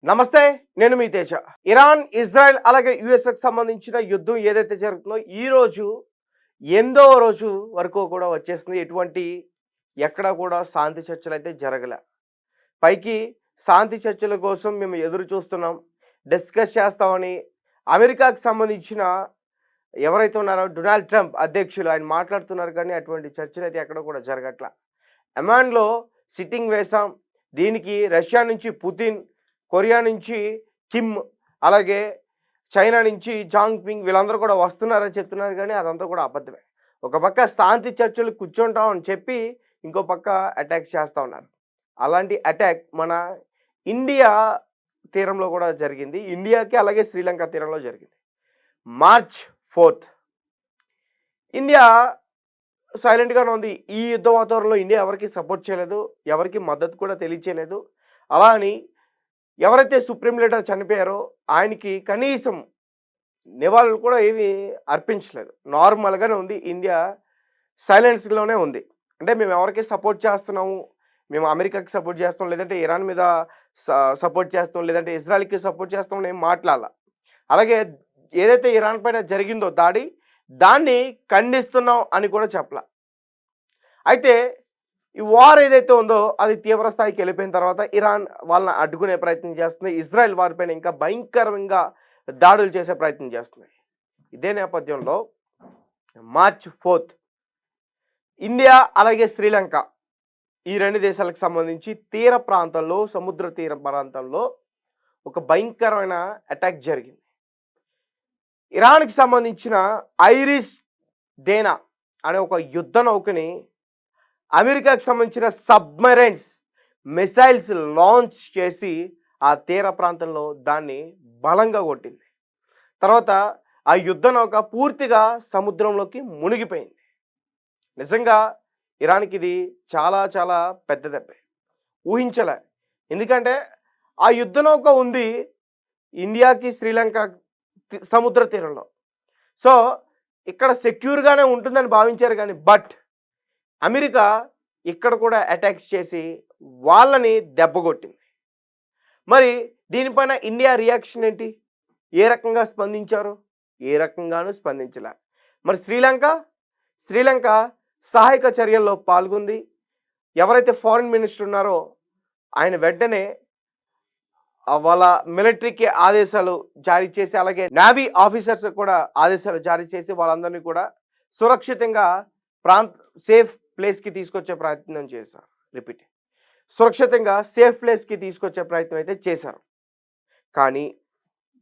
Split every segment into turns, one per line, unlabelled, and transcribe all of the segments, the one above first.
నమస్తే. నేను మీ Teja. Iran, Israel అలాగే యూఎస్‌కి సంబంధించిన యుద్ధం ఏదైతే జరుగుతుందో ఈరోజు 8వ రోజు వరకు కూడా వచ్చేసింది. ఎక్కడ కూడా శాంతి చర్చలైతే జరగలే. పైకి శాంతి చర్చల కోసం మేము ఎదురు చూస్తున్నాం. డిస్కస్ చేస్తామని అమెరికాకి సంబంధించిన ఎవరైతే ఉన్నారో డొనాల్డ్ ట్రంప్ అధ్యక్షులు ఆయన మాట్లాడుతున్నారు, కానీ అటువంటి చర్చలైతే ఎక్కడ కూడా జరగట్ల. ఒమాన్‌లో సిట్టింగ్ వేశాం. దీనికి రష్యా నుంచి పుతిన్, కొరియా నుంచి కిమ్, అలాగే చైనా నుంచి జాంగ్ పింగ్ వీళ్ళందరూ కూడా వస్తున్నారని చెప్తున్నారు, కానీ అదంతా కూడా అబద్ధమే. ఒక పక్క శాంతి చర్చలు కూర్చుంటాం అని చెప్పి ఇంకో పక్క అటాక్స్ చేస్తూ ఉన్నారు. అలాంటి అటాక్ మన ఇండియా తీరంలో కూడా జరిగింది. ఇండియాకి అలాగే శ్రీలంక తీరంలో జరిగింది. మార్చ్ 4 ఇండియా సైలెంట్గానే ఉంది. ఈ యుద్ధ వాతావరణంలో ఇండియా ఎవరికి సపోర్ట్ చేయలేదు, ఎవరికి మద్దతు కూడా తెలియచేయలేదు. అలా అని ఎవరైతే సుప్రీం లీడర్ చనిపోయారో ఆయనకి కనీసం నివాళులు కూడా ఏమీ అర్పించలేదు. నార్మల్గానే ఉంది. ఇండియా సైలెన్స్లోనే ఉంది. అంటే మేము ఎవరికి సపోర్ట్ చేస్తున్నాము, మేము అమెరికాకి సపోర్ట్ చేస్తాం, లేదంటే ఇరాన్ మీద సపోర్ట్ చేస్తాం, లేదంటే ఇజ్రాయెల్కి సపోర్ట్ చేస్తాం అని ఏం మాట్లాడాల. అలాగే ఏదైతే ఇరాన్ పైన జరిగిందో దాడి, దాన్ని ఖండిస్తున్నాం అని కూడా చెప్పాల. అయితే ఈ వార్ ఏదైతే ఉందో అది తీవ్ర స్థాయికి వెళ్ళిపోయిన తర్వాత ఇరాన్ వాళ్ళని అడ్డుకునే ప్రయత్నం చేస్తుంది. ఇజ్రాయెల్ వారిపైన ఇంకా భయంకరంగా దాడులు చేసే ప్రయత్నం చేస్తుంది. ఇదే నేపథ్యంలో మార్చ్ 4 ఇండియా అలాగే శ్రీలంక ఈ రెండు దేశాలకు సంబంధించి తీర ప్రాంతంలో, సముద్ర తీర ప్రాంతంలో ఒక భయంకరమైన అటాక్ జరిగింది. ఇరాన్కి సంబంధించిన ఐరిస్ డేనా అనే ఒక యుద్ధ నౌకని అమెరికాకి సంబంధించిన సబ్మెరైన్స్ మిసైల్స్ లాంచ్ చేసి ఆ తీర ప్రాంతంలో దాన్ని బలంగా కొట్టింది. తర్వాత ఆ యుద్ధ నౌక పూర్తిగా సముద్రంలోకి మునిగిపోయింది. నిజంగా ఇరాన్కి ఇది చాలా చాలా పెద్ద దెబ్బే, ఊహించలే. ఎందుకంటే ఆ యుద్ధ నౌక ఉంది ఇండియాకి శ్రీలంక సముద్ర తీరంలో. సో ఇక్కడ సెక్యూర్గానే ఉంటుందని భావించారు, కానీ బట్ అమెరికా ఇక్కడ కూడా అటాక్స్ చేసి వాళ్ళని దెబ్బకొట్టింది. మరి దీనిపైన ఇండియా రియాక్షన్ ఏంటి? ఏ రకంగా స్పందించారు? ఏ రకంగానూ స్పందించలే. మరి శ్రీలంక సహాయక చర్యల్లో పాల్గొంది. ఎవరైతే ఫారిన్ మినిస్టర్ ఉన్నారో ఆయన వెంటనే వాళ్ళ మిలిటరీకి ఆదేశాలు జారీ చేసి, అలాగే నేవీ ఆఫీసర్స్ కూడా ఆదేశాలు జారీ చేసి వాళ్ళందరినీ కూడా సురక్షితంగా సేఫ్ ప్లేస్కి తీసుకొచ్చే ప్రయత్నం చేశారు. సురక్షితంగా సేఫ్ ప్లేస్కి తీసుకొచ్చే ప్రయత్నం అయితే చేశారు. కానీ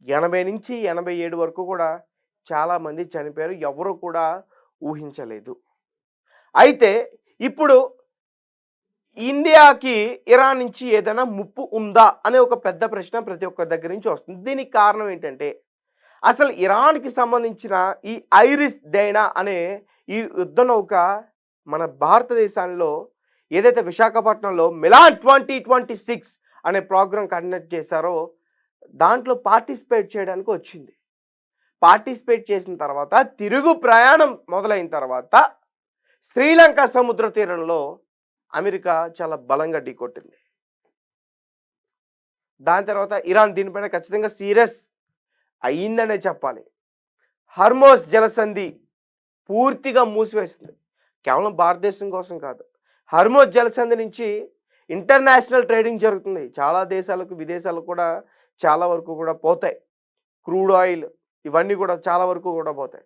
80 నుంచి 87 వరకు కూడా చాలామంది చనిపోయారు. ఎవరు కూడా ఊహించలేదు. అయితే ఇప్పుడు ఇండియాకి ఇరాన్ నుంచి ఏదైనా ముప్పు ఉందా అనే ఒక పెద్ద ప్రశ్న ప్రతి ఒక్కరి దగ్గర నుంచి వస్తుంది. దీనికి కారణం ఏంటంటే అసలు ఇరాన్కి సంబంధించిన ఈ ఐరిస్ డైనా అనే ఈ యుద్ధ నౌక మన భారతదేశంలో ఏదైతే విశాఖపట్నంలో మిలాన్ 2026 అనే ప్రోగ్రాం కండక్ట్ చేశారో దాంట్లో పార్టిసిపేట్ చేయడానికి వచ్చింది. పార్టిసిపేట్ చేసిన తర్వాత తిరుగు ప్రయాణం మొదలైన తర్వాత శ్రీలంక సముద్ర తీరంలో అమెరికా చాలా బలంగా ఢీకొట్టింది. దాని తర్వాత ఇరాన్ దీనిపైన ఖచ్చితంగా సీరియస్ అయ్యిందనే చెప్పాలి. హర్మోస్ జలసంధి పూర్తిగా మూసివేసింది. కేవలం భారతదేశం కోసం కాదు, హర్మోస్ జలసంధి నుంచి ఇంటర్నేషనల్ ట్రేడింగ్ జరుగుతుంది. చాలా దేశాలకు, విదేశాలకు కూడా చాలా వరకు కూడా పోతాయి. క్రూడ్ ఆయిల్ ఇవన్నీ కూడా చాలా వరకు కూడా పోతాయి.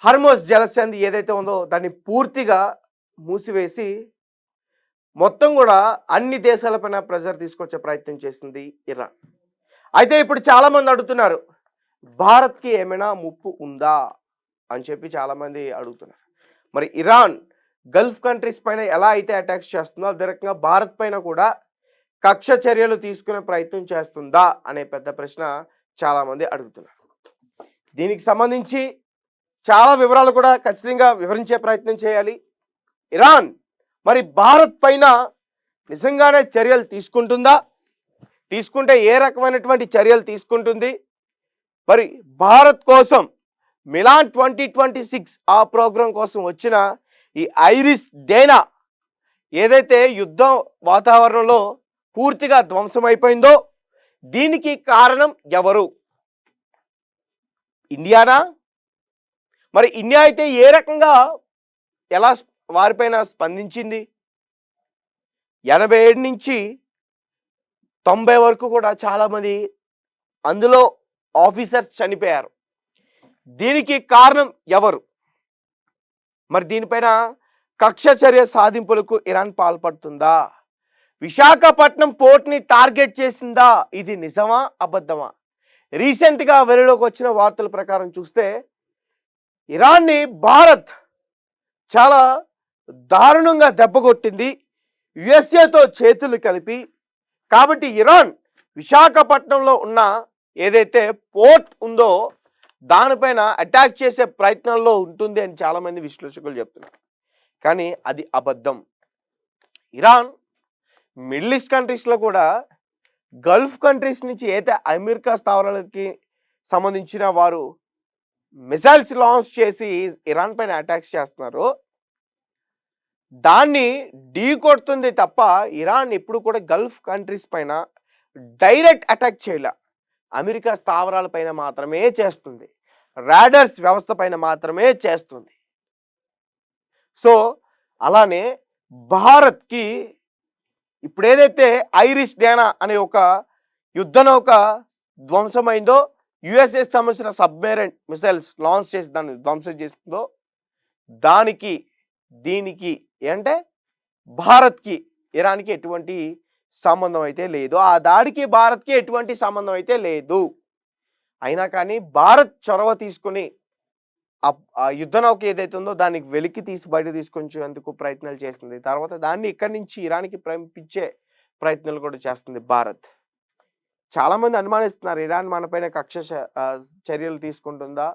హర్మోస్ జలసంధి ఏదైతే ఉందో దాన్ని పూర్తిగా మూసివేసి మొత్తం కూడా అన్ని దేశాలపైన ప్రెజర్ తీసుకొచ్చే ప్రయత్నం చేసింది ఇరాన్. అయితే ఇప్పుడు చాలామంది అడుగుతున్నారు, భారత్కి ఏమైనా ముప్పు ఉందా అని చెప్పి చాలామంది అడుగుతున్నారు. మరి ఇరాన్ గల్ఫ్ కంట్రీస్ పైన ఎలా అయితే అటాక్స్ చేస్తుందో అదే రకంగా భారత్ పైన కూడా కక్ష చర్యలు తీసుకునే ప్రయత్నం చేస్తుందా అనే పెద్ద ప్రశ్న చాలామంది అడుగుతున్నారు. దీనికి సంబంధించి చాలా వివరాలు కూడా ఖచ్చితంగా వివరించే ప్రయత్నం చేయాలి. ఇరాన్ మరి భారత్ పైన నిజంగానే చర్యలు తీసుకుంటుందా? తీసుకుంటే ఏ రకమైనటువంటి చర్యలు తీసుకుంటుంది? మరి భారత్ కోసం మిలాన్ 2026 ఆ ప్రోగ్రాం కోసం వచ్చిన ఈ ఐరిస్ డేనా ఏదైతే యుద్ధం వాతావరణంలో పూర్తిగా ధ్వంసమైపోయిందో దీనికి కారణం ఎవరు? ఇండియానా? మరి ఇండియా అయితే ఏ రకంగా ఎలా వారిపైన స్పందించింది? 87 నుంచి 90 వరకు కూడా చాలామంది అందులో ఆఫీసర్స్ చనిపోయారు. దీనికి కారణం ఎవరు? మరి దీనిపైన కక్ష చర్య సాధింపులకు ఇరాన్ పాల్పడుతుందా? విశాఖపట్నం పోర్ట్ని టార్గెట్ చేసిందా? ఇది నిజమా అబద్ధమా? రీసెంట్గా వెలుగులోకి వచ్చిన వార్తల ప్రకారం చూస్తే ఇరాన్ని భారత్ చాలా దారుణంగా దెబ్బకొట్టింది యుఎస్ఏతో చేతులు కలిపి. కాబట్టి ఇరాన్ విశాఖపట్నంలో ఉన్న ఏదైతే పోర్ట్ ఉందో దానిపైన అటాక్ చేసే ప్రయత్నంలో ఉంటుంది అని చాలామంది విశ్లేషకులు చెప్తున్నారు. కానీ అది అబద్ధం. ఇరాన్ మిడిల్ ఈస్ట్ కంట్రీస్లో కూడా గల్ఫ్ కంట్రీస్ నుంచి అయితే అమెరికా స్థావరాలకి సంబంధించిన వారు మిసైల్స్ లాంచ్ చేసి ఇరాన్ పైన అటాక్స్ చేస్తున్నారు, దాన్ని ఢీ కొడుతుంది తప్ప ఇరాన్ ఎప్పుడు కూడా గల్ఫ్ కంట్రీస్ పైన డైరెక్ట్ అటాక్ చేయలే. అమెరికా స్థావరాల పైన మాత్రమే చేస్తుంది, రాడర్స్ వ్యవస్థ పైన మాత్రమే చేస్తుంది. సో అలానే భారత్కి ఇప్పుడు ఏదైతే ఐరిష్ డేనా అనే ఒక యుద్ధ నౌక ధ్వంసమైందో, యుఎస్ఏ సంబంధించిన సబ్మెరైన్ మిసైల్స్ లాంచ్ చేసి దాన్ని ధ్వంసం చేస్తుందో, దానికి దీనికి అంటే భారత్కి ఇరాన్కి ఎటువంటి సంబంధం అయితే లేదు. ఆ దాడికి భారత్కి ఎటువంటి సంబంధం అయితే లేదు. అయినా కానీ భారత్ చొరవ తీసుకొని ఆ యుద్ధ నౌక ఏదైతే ఉందో దానికి వెలికి తీసి బయట తీసుకొచ్చేందుకు ప్రయత్నాలు చేస్తుంది. తర్వాత దాన్ని ఇక్కడి నుంచి ఇరాన్కి పంపించే ప్రయత్నాలు కూడా చేస్తుంది భారత్. చాలామంది అనుమానిస్తున్నారు ఇరాన్ మనపైన కక్ష చర్యలు తీసుకుంటుందా,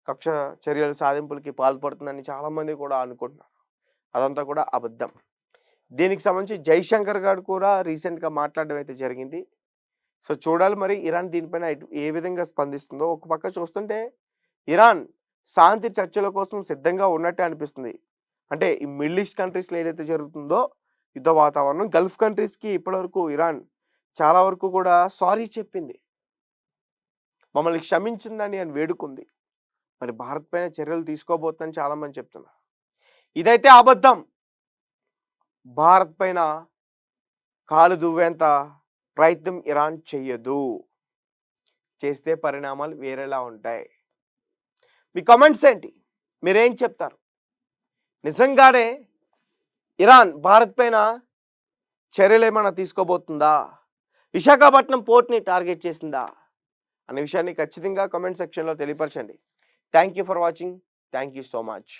కక్ష చర్యలు సాధింపులకి పాల్పడుతుందని చాలామంది కూడా అనుకుంటున్నారు. అదంతా కూడా అబద్ధం. దీనికి సంబంధించి జైశంకర్ గారు కూడా రీసెంట్గా మాట్లాడడం అయితే జరిగింది. సో చూడాలి మరి ఇరాన్ దీనిపైన ఏ విధంగా స్పందిస్తుందో. ఒక పక్క చూస్తుంటే ఇరాన్ శాంతి చర్చల కోసం సిద్ధంగా ఉన్నట్టే అనిపిస్తుంది. అంటే ఈ మిడిల్ ఈస్ట్ కంట్రీస్లో ఏదైతే జరుగుతుందో యుద్ధ వాతావరణం, గల్ఫ్ కంట్రీస్కి ఇప్పటివరకు ఇరాన్ చాలా వరకు కూడా సారీ చెప్పింది, మమ్మల్ని క్షమించిందని అని వేడుకుంది. మరి భారత్ పైన చర్యలు తీసుకోబోతుందని చాలామంది చెప్తున్నారు. ఇదైతే అబద్ధం. భారత్ పైన కాలు దువ్వేంత ప్రయత్నం ఇరాన్ చెయ్యదు. చేస్తే పరిణామాలు వేరేలా ఉంటాయి. మీ కామెంట్స్ ఏంటి? మీరేం చెప్తారు? నిజంగానే ఇరాన్ భారత్ పైన చర్యలు ఏమైనా తీసుకోబోతుందా? విశాఖపట్నం పోర్ట్ని టార్గెట్ చేసిందా అనే విషయాన్ని ఖచ్చితంగా కామెంట్ సెక్షన్లో తెలియపరచండి. Thank you for watching. Thank you so much.